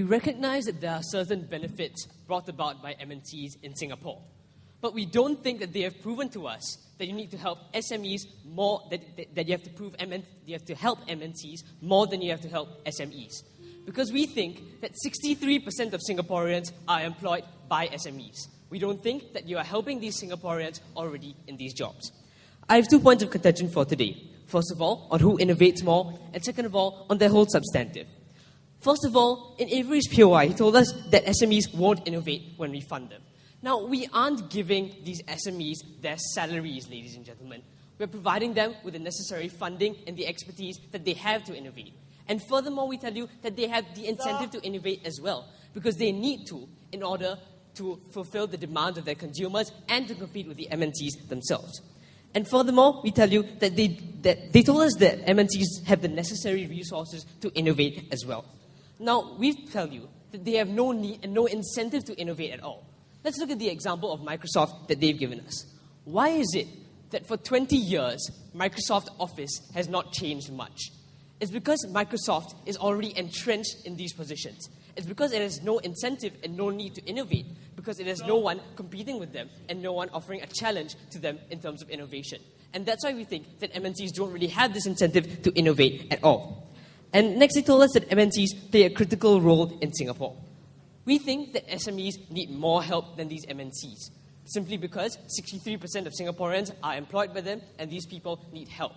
recognize that there are certain benefits brought about by MNCs in Singapore. But we don't think that they have proven to us that you need to help SMEs more, that you have to you have to help MNCs more than you have to help SMEs. Because we think that 63% of Singaporeans are employed by SMEs. We don't think that you are helping these Singaporeans already in these jobs. I have 2 points of contention for today. First of all, on who innovates more, and second of all, on their whole substantive. First of all, in Avery's POI, he told us that SMEs won't innovate when we fund them. Now, we aren't giving these SMEs their salaries, ladies and gentlemen. We're providing them with the necessary funding and the expertise that they have to innovate. And furthermore, we tell you that they have the incentive to innovate as well, because they need to in order to fulfill the demands of their consumers and to compete with the MNCs themselves. And furthermore, we tell you that they told us that MNCs have the necessary resources to innovate as well. Now, we tell you that they have no need and no incentive to innovate at all. Let's look at the example of Microsoft that they've given us. Why is it that for 20 years, Microsoft Office has not changed much? It's because Microsoft is already entrenched in these positions. It's because it has no incentive and no need to innovate, because it has no one competing with them and no one offering a challenge to them in terms of innovation. And that's why we think that MNCs don't really have this incentive to innovate at all. And next, they told us that MNCs play a critical role in Singapore. We think that SMEs need more help than these MNCs, simply because 63% of Singaporeans are employed by them, and these people need help.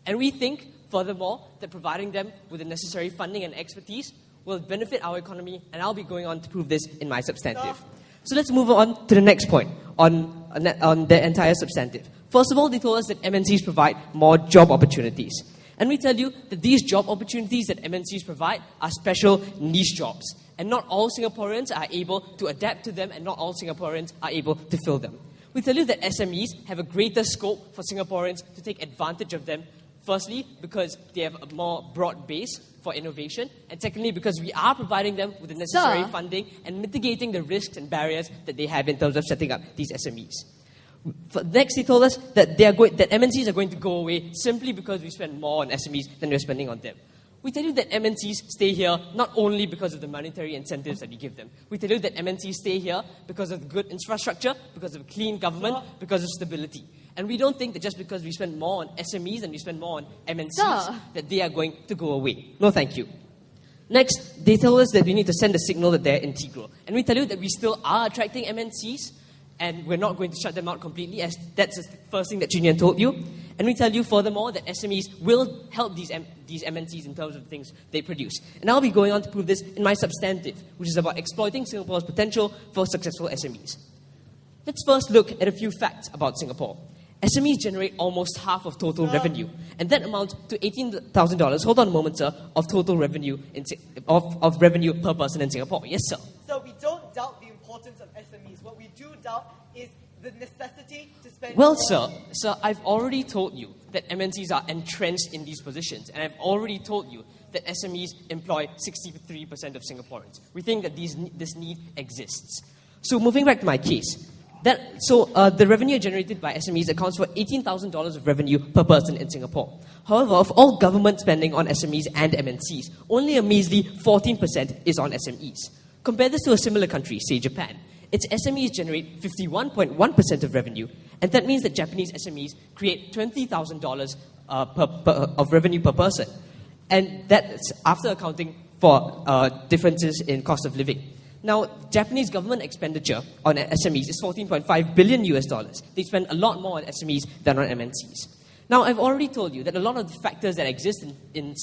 And we think, furthermore, that providing them with the necessary funding and expertise will benefit our economy, and I'll be going on to prove this in my substantive. So let's move on to the next point on the entire substantive. First of all, they told us that MNCs provide more job opportunities. And we tell you that these job opportunities that MNCs provide are special niche jobs. And not all Singaporeans are able to adapt to them, and not all Singaporeans are able to fill them. We tell you that SMEs have a greater scope for Singaporeans to take advantage of them. Firstly, because they have a more broad base for innovation. And secondly, because we are providing them with the necessary funding and mitigating the risks and barriers that they have in terms of setting up these SMEs. Next, he told us that that MNCs are going to go away simply because we spend more on SMEs than we're spending on them. We tell you that MNCs stay here not only because of the monetary incentives that we give them. We tell you that MNCs stay here because of the good infrastructure, because of clean government, because of stability. And we don't think that just because we spend more on SMEs and we spend more on MNCs, that they are going to go away. No, thank you. Next, they tell us that we need to send a signal that they're integral. And we tell you that we still are attracting MNCs, and we're not going to shut them out completely, as that's the first thing that Junior told you. And we tell you, furthermore, that SMEs will help these MNCs in terms of the things they produce. And I'll be going on to prove this in my substantive, which is about exploiting Singapore's potential for successful SMEs. Let's first look at a few facts about Singapore. SMEs generate almost half of total revenue, and that amounts to $18,000, hold on a moment, sir, of total revenue, of revenue per person in Singapore. Yes, sir. So we don't doubt the importance of SMEs. What we do doubt is the necessity to spend... Well, sir, I've already told you that MNCs are entrenched in these positions, and I've already told you that SMEs employ 63% of Singaporeans. We think that this need exists. So moving back to my case, the revenue generated by SMEs accounts for $18,000 of revenue per person in Singapore. However, of all government spending on SMEs and MNCs, only a measly 14% is on SMEs. Compare this to a similar country, say Japan. Its SMEs generate 51.1% of revenue, and that means that Japanese SMEs create $20,000 of revenue per person. And that's after accounting for differences in cost of living. Now, Japanese government expenditure on SMEs is $14.5 billion. They spend a lot more on SMEs than on MNCs. Now, I've already told you that a lot of the factors that exist in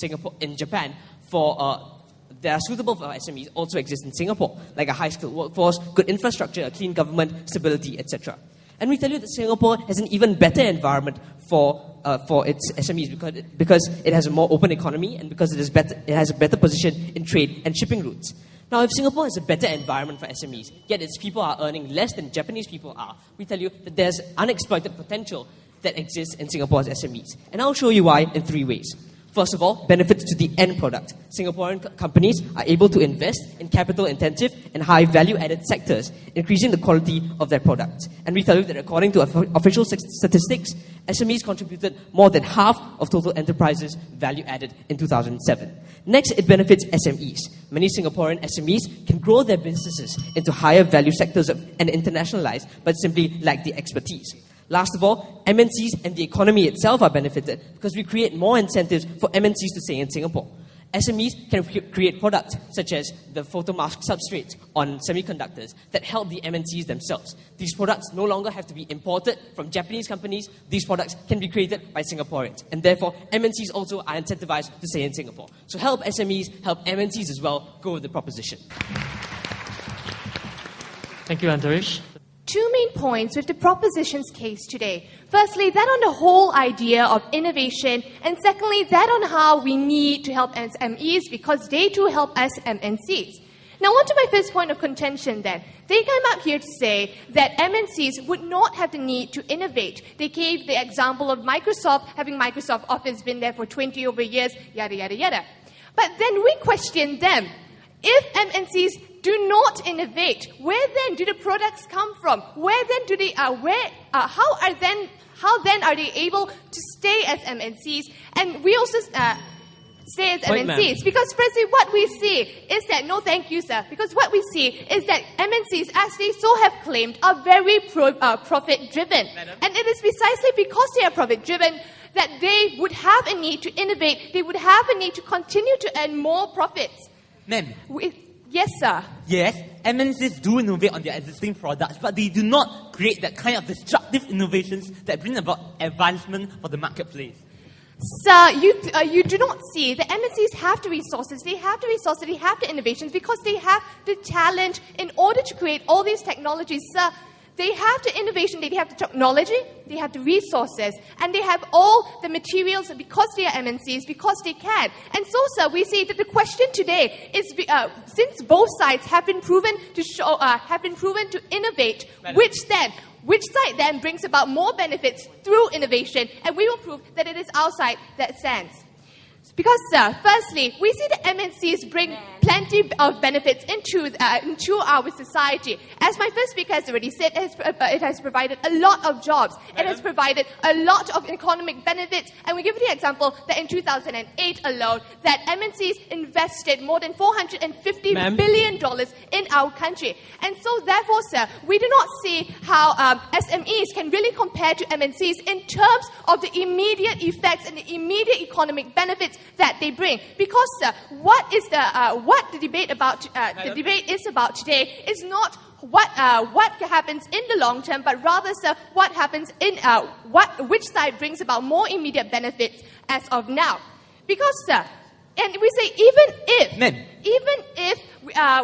Japan that are suitable for SMEs also exist in Singapore, like a high-skilled workforce, good infrastructure, a clean government, stability, etc. And we tell you that Singapore has an even better environment for its SMEs because it has a more open economy and because it has a better position in trade and shipping routes. Now, if Singapore has a better environment for SMEs, yet its people are earning less than Japanese people are, we tell you that there's unexploited potential that exists in Singapore's SMEs. And I'll show you why in 3 ways. First of all, benefits to the end product. Singaporean companies are able to invest in capital-intensive and high value-added sectors, increasing the quality of their products. And we tell you that according to official statistics, SMEs contributed more than half of total enterprises value added in 2007. Next, it benefits SMEs. Many Singaporean SMEs can grow their businesses into higher value sectors and internationalize, but simply lack the expertise. Last of all, MNCs and the economy itself are benefited because we create more incentives for MNCs to stay in Singapore. SMEs can create products such as the photomask substrates on semiconductors that help the MNCs themselves. These products no longer have to be imported from Japanese companies. These products can be created by Singaporeans. And therefore, MNCs also are incentivized to stay in Singapore. So help SMEs, help MNCs as well go with the proposition. Thank you, Antarish. Two main points with the proposition's case today. Firstly, that on the whole idea of innovation, and secondly, that on how we need to help SMEs because they too help us MNCs. Now, on to my first point of contention then. They came out here to say that MNCs would not have the need to innovate. They gave the example of Microsoft, having Microsoft Office been there for 20 over years, yada, yada, yada. But then we question them. If MNCs do not innovate, where then do the products come from? Where then do they? How then are they able to stay as MNCs? And we also stay as MNCs because firstly, what we see is that no, thank you, sir. Because what we see is that MNCs, as they so have claimed, are very profit-driven, and it is precisely because they are profit-driven that they would have a need to innovate. They would have a need to continue to earn more profits. Ma'am. Yes, sir. Yes, MNCs do innovate on their existing products, but they do not create that kind of disruptive innovations that bring about advancement for the marketplace. Sir, you do not see the MNCs have the resources, they have the innovations because they have the talent in order to create all these technologies. Sir, they have the innovation, they have the technology, they have the resources, and they have all the materials because they are MNCs, because they can. And so, sir, we see that the question today is, since both sides have been proven to innovate, which side then brings about more benefits through innovation, and we will prove that it is our side that stands. Because, sir, firstly, we see that MNCs bring plenty of benefits into our society. As my first speaker has already said, it has provided a lot of jobs. It has provided a lot of economic benefits. And we give you the example that in 2008 alone, that MNCs invested more than $450 billion in our country. And so, therefore, sir, we do not see how SMEs can really compare to MNCs in terms of the immediate effects and the immediate economic benefits that they bring. Because what the debate is about today is not what happens in the long term, but rather, sir, what happens in which side brings about more immediate benefits as of now. Because, sir, and we say even if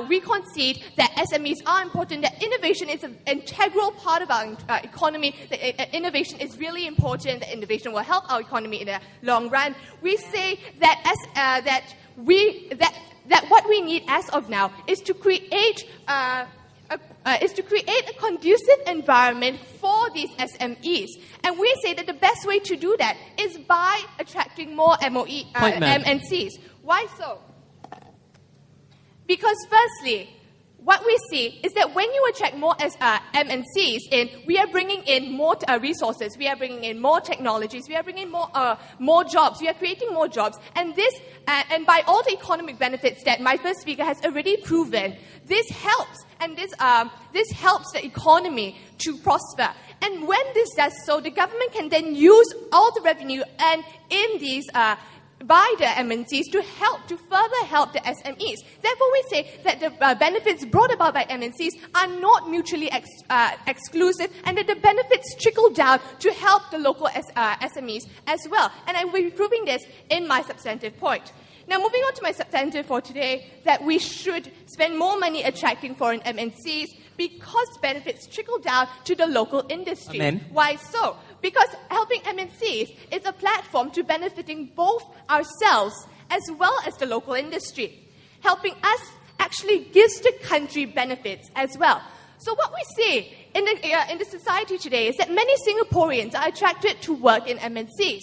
we concede that SMEs are important, that innovation is an integral part of our economy, that innovation is really important, that innovation will help our economy in the long run. We say that what we need as of now is to create a conducive environment for these SMEs. And we say that the best way to do that is by attracting more MNCs. Why so? Because firstly, what we see is that when you attract more MNCs in, we are bringing in more resources, we are bringing in more technologies, we are bringing more jobs, we are creating more jobs, and this and by all the economic benefits that my first speaker has already proven, this helps, and this helps the economy to prosper. And when this does so, the government can then use all the revenue and in these by the MNCs to further help the SMEs. Therefore, we say that the benefits brought about by MNCs are not mutually exclusive, and that the benefits trickle down to help the local SMEs as well. And I will be proving this in my substantive point. Now, moving on to my substantive for today, that we should spend more money attracting foreign MNCs because benefits trickle down to the local industry. Amen. Why so? Because helping MNCs is a platform to benefiting both ourselves as well as the local industry. Helping us actually gives the country benefits as well. So what we see in the society today is that many Singaporeans are attracted to work in MNCs.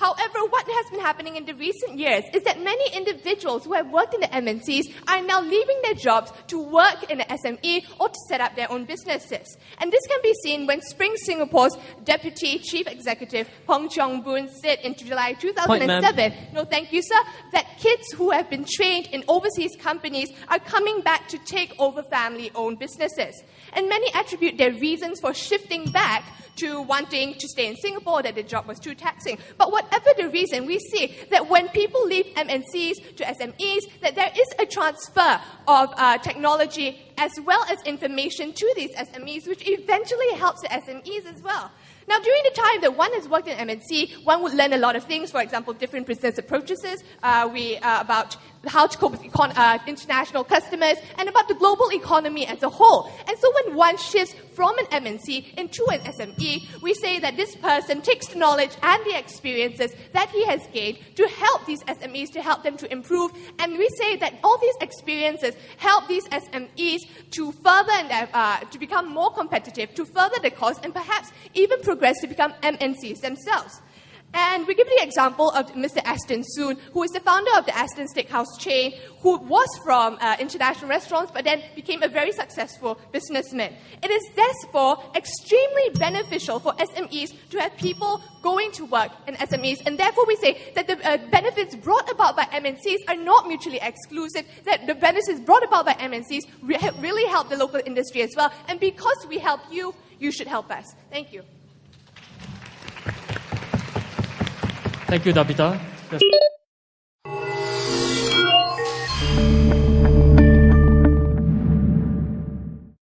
However, what has been happening in the recent years is that many individuals who have worked in the MNCs are now leaving their jobs to work in the SME or to set up their own businesses. And this can be seen when Spring Singapore's Deputy Chief Executive Peng Chong-boon said in July 2007, no thank you sir, that kids who have been trained in overseas companies are coming back to take over family-owned businesses. And many attribute their reasons for shifting back to wanting to stay in Singapore, that the job was too taxing. But whatever the reason, we see that when people leave MNCs to SMEs, that there is a transfer of technology as well as information to these SMEs, which eventually helps the SMEs as well. Now, during the time that one has worked in MNC, one would learn a lot of things. For example, different business approaches, about how to cope with international customers, and about the global economy as a whole. And so when one shifts from an MNC into an SME, we say that this person takes the knowledge and the experiences that he has gained to help these SMEs, to help them to improve. And we say that all these experiences help these SMEs to further to become more competitive, to further the cause, and perhaps even progress to become MNCs themselves. And we give the example of Mr. Aston Soon, who is the founder of the Aston Steakhouse chain, who was from international restaurants, but then became a very successful businessman. It is therefore extremely beneficial for SMEs to have people going to work in SMEs, and therefore we say that the benefits brought about by MNCs are not mutually exclusive, that the benefits brought about by MNCs really help the local industry as well, and because we help you, you should help us. Thank you. Thank you, Dabita.